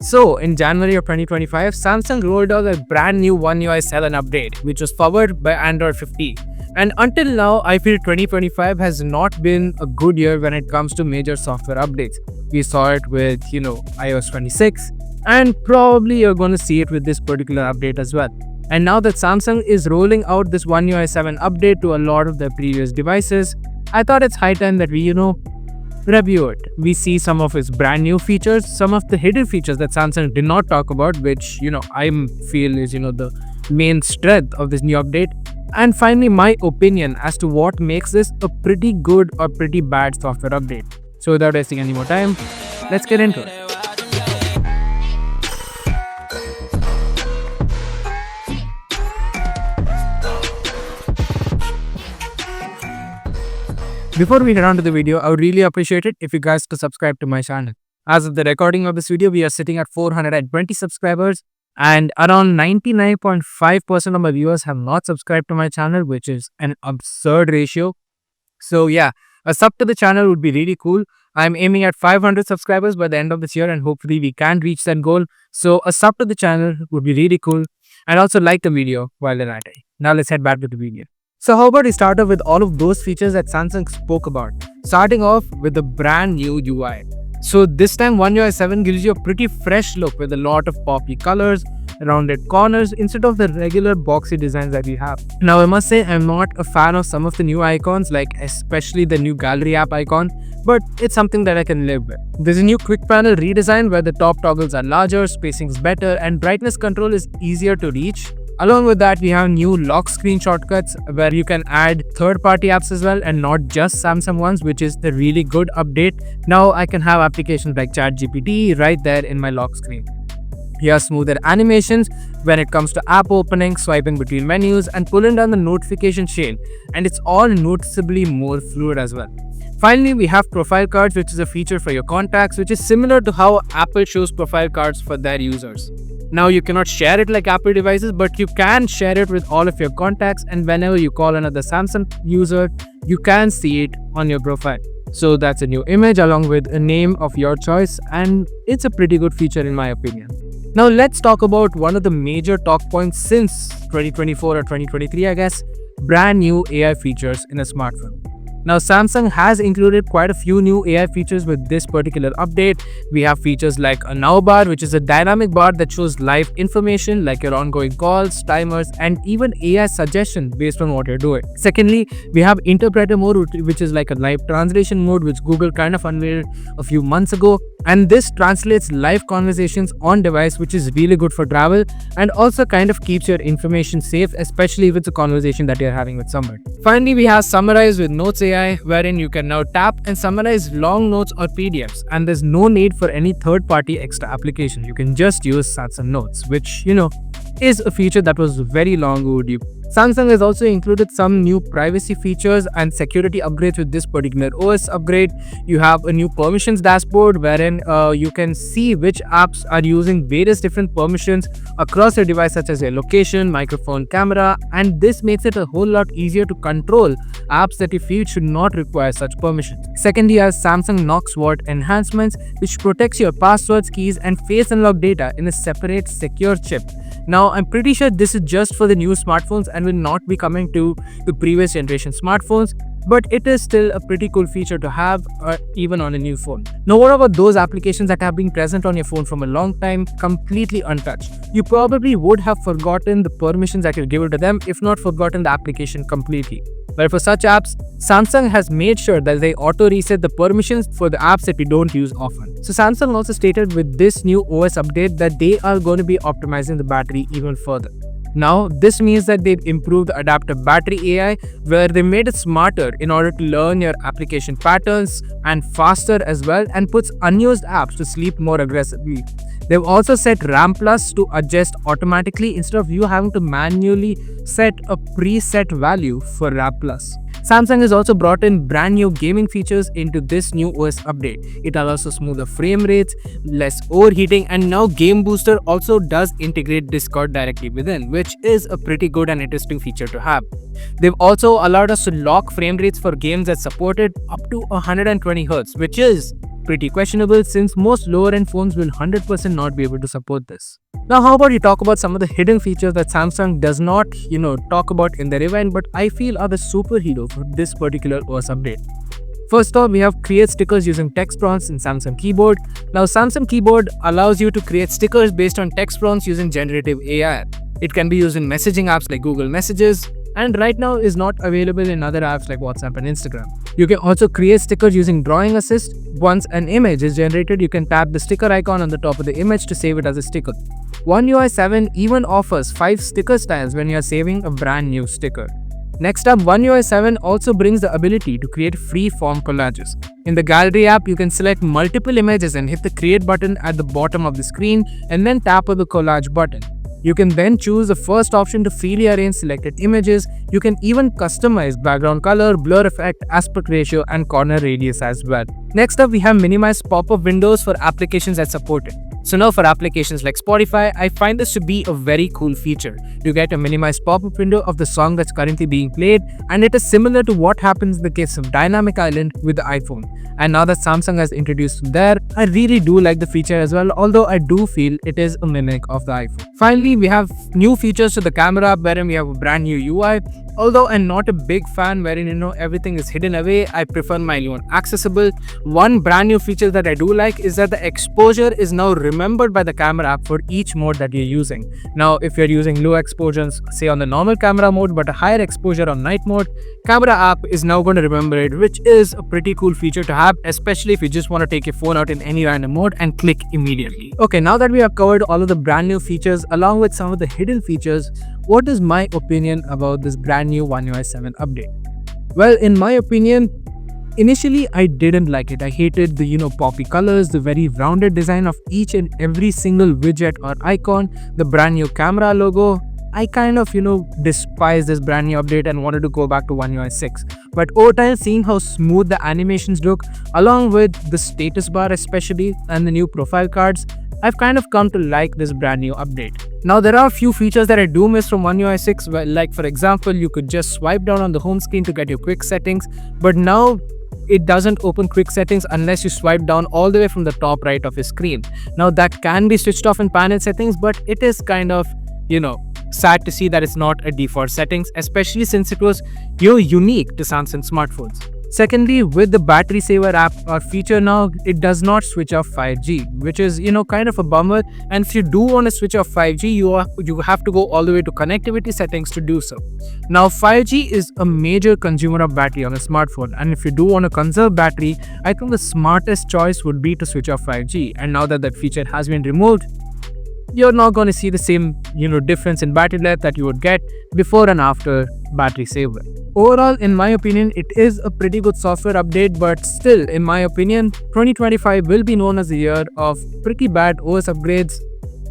So, in January of 2025, Samsung rolled out a brand new One UI 7 update, which was powered by Android 50. And until now, I feel 2025 has not been a good year when it comes to major software updates. We saw it with, iOS 26, and probably you're going to see it with this particular update as well. And now that Samsung is rolling out this One UI 7 update to a lot of their previous devices, I thought it's high time that we, review it. We see some of its brand new features, some of the hidden features that Samsung did not talk about, which, I feel is, the main strength of this new update. And finally, my opinion as to what makes this a pretty good or pretty bad software update. So without wasting any more time, let's get into it. Before we get on to the video, I would really appreciate it if you guys could subscribe to my channel. As of the recording of this video, we are sitting at 420 subscribers, and around 99.5% of my viewers have not subscribed to my channel, which is an absurd ratio. So yeah, a sub to the channel would be really cool. I'm aiming at 500 subscribers by the end of this year, and hopefully we can reach that goal. So a sub to the channel would be really cool, and also like the video while you're at it. Now let's head back to the video. So how about we start off with all of those features that Samsung spoke about, starting off with the brand new UI. So this time One UI 7 gives you a pretty fresh look with a lot of poppy colors, rounded corners instead of the regular boxy designs that we have. Now I must say I'm not a fan of some of the new icons, like especially the new gallery app icon, but it's something that I can live with. There's a new quick panel redesign where the top toggles are larger, spacing is better, and brightness control is easier to reach. Along with that, we have new lock screen shortcuts where you can add third-party apps as well and not just Samsung ones, which is the really good update. Now I can have applications like ChatGPT right there in my lock screen. You have smoother animations when it comes to app opening, swiping between menus, and pulling down the notification chain, and it's all noticeably more fluid as well. Finally, we have profile cards, which is a feature for your contacts, which is similar to how Apple shows profile cards for their users. Now you cannot share it like Apple devices, but you can share it with all of your contacts, and whenever you call another Samsung user, you can see it on your profile. So that's a new image along with a name of your choice, and it's a pretty good feature in my opinion. Now let's talk about one of the major talk points since 2024 or 2023, I guess, brand new AI features in a smartphone. Now Samsung has included quite a few new AI features with this particular update. We have features like a Now bar, which is a dynamic bar that shows live information like your ongoing calls, timers, and even AI suggestions based on what you're doing. Secondly, we have interpreter mode, which is like a live translation mode, which Google kind of unveiled a few months ago. And this translates live conversations on device, which is really good for travel and also kind of keeps your information safe, especially if it's a conversation that you're having with someone. Finally, we have Summarize with Notes AI, wherein you can now tap and summarize long notes or PDFs, and there's no need for any third-party extra application. You can just use Samsung Notes, which, is a feature that was very long overdue. Samsung has also included some new privacy features and security upgrades with this particular OS upgrade. You have a new permissions dashboard wherein you can see which apps are using various different permissions across your device, such as your location, microphone, camera, and this makes it a whole lot easier to control apps that you feel should not require such permissions. Secondly, you have Samsung Knox Vault enhancements, which protects your passwords, keys, and face unlock data in a separate secure chip. Now, I'm pretty sure this is just for the new smartphones and will not be coming to the previous generation smartphones, but it is still a pretty cool feature to have even on a new phone. Now, what about those applications that have been present on your phone from a long time, completely untouched? You probably would have forgotten the permissions that you've given to them, if not forgotten the application completely. But for such apps, Samsung has made sure that they auto-reset the permissions for the apps that we don't use often. So Samsung also stated with this new OS update that they are going to be optimizing the battery even further. Now, this means that they've improved the adaptive battery AI, where they made it smarter in order to learn your application patterns and faster as well, and puts unused apps to sleep more aggressively. They've also set RAM Plus to adjust automatically instead of you having to manually set a preset value for RAM Plus. Samsung has also brought in brand new gaming features into this new OS update. It allows for smoother frame rates, less overheating, and now Game Booster also does integrate Discord directly within, which is a pretty good and interesting feature to have. They've also allowed us to lock frame rates for games that supported up to 120Hz, which is pretty questionable since most lower end phones will 100% not be able to support this. Now, how about you talk about some of the hidden features that Samsung does not, talk about in their event, but I feel are the superhero for this particular OS update. First off, we have create stickers using text prompts in Samsung Keyboard. Now, Samsung Keyboard allows you to create stickers based on text prompts using generative AI. It can be used in messaging apps like Google Messages, and right now is not available in other apps like WhatsApp and Instagram. You can also create stickers using Drawing Assist. Once an image is generated, you can tap the sticker icon on the top of the image to save it as a sticker. One UI 7 even offers 5 sticker styles when you are saving a brand new sticker. Next up, One UI 7 also brings the ability to create free-form collages. In the Gallery app, you can select multiple images and hit the Create button at the bottom of the screen and then tap on the Collage button. You can then choose the first option to freely arrange selected images. You can even customize background color, blur effect, aspect ratio, and corner radius as well. Next up, we have minimized pop-up windows for applications that support it. So now for applications like Spotify, I find this to be a very cool feature. You get a minimized pop-up window of the song that's currently being played, and it is similar to what happens in the case of Dynamic Island with the iPhone. And now that Samsung has introduced there, I really do like the feature as well, although I do feel it is a mimic of the iPhone. Finally, we have new features to the camera app wherein we have a brand new UI. Although I'm not a big fan wherein everything is hidden away, I prefer my own accessible. One brand new feature that I do like is that the exposure is now remembered by the camera app for each mode that you're using. Now, if you're using low exposures, say on the normal camera mode, but a higher exposure on night mode, camera app is now going to remember it, which is a pretty cool feature to have, especially if you just want to take your phone out in any random mode and click immediately. Okay, now that we have covered all of the brand new features along with some of the hidden features, what is my opinion about this brand new One UI 7 update? Well, in my opinion, initially I didn't like it. I hated the poppy colors, the very rounded design of each and every single widget or icon, the brand new camera logo. I kind of despise this brand new update and wanted to go back to One UI 6. But over time, seeing how smooth the animations look, along with the status bar especially and the new profile cards, I've kind of come to like this brand new update. Now, there are a few features that I do miss from One UI 6, like for example, you could just swipe down on the home screen to get your quick settings, but now it doesn't open quick settings unless you swipe down all the way from the top right of your screen. Now, that can be switched off in panel settings, but it is kind of, sad to see that it's not a default settings, especially since it was unique to Samsung smartphones. Secondly, with the battery saver app or feature now, it does not switch off 5G, which is kind of a bummer. And if you do want to switch off 5G, you have to go all the way to connectivity settings to do so. Now, 5G is a major consumer of battery on a smartphone, and if you do want to conserve battery, I think the smartest choice would be to switch off 5G. And now that feature has been removed, you're not going to see the same difference in battery life that you would get before and after battery saver. Overall, in my opinion, it is a pretty good software update, but still, in my opinion, 2025 will be known as the year of pretty bad OS upgrades,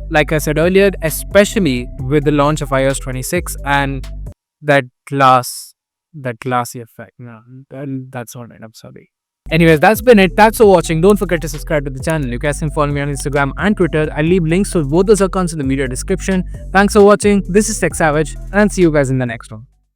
like I said earlier, especially with the launch of iOS 26 and that glassy effect. No, that's all right, I'm sorry. Anyways, that's been it. Thanks for watching. Don't forget to subscribe to the channel. You guys can follow me on Instagram and Twitter. I'll leave links to both those accounts in the video description. Thanks for watching. This is Tech Savage, and see you guys in the next one.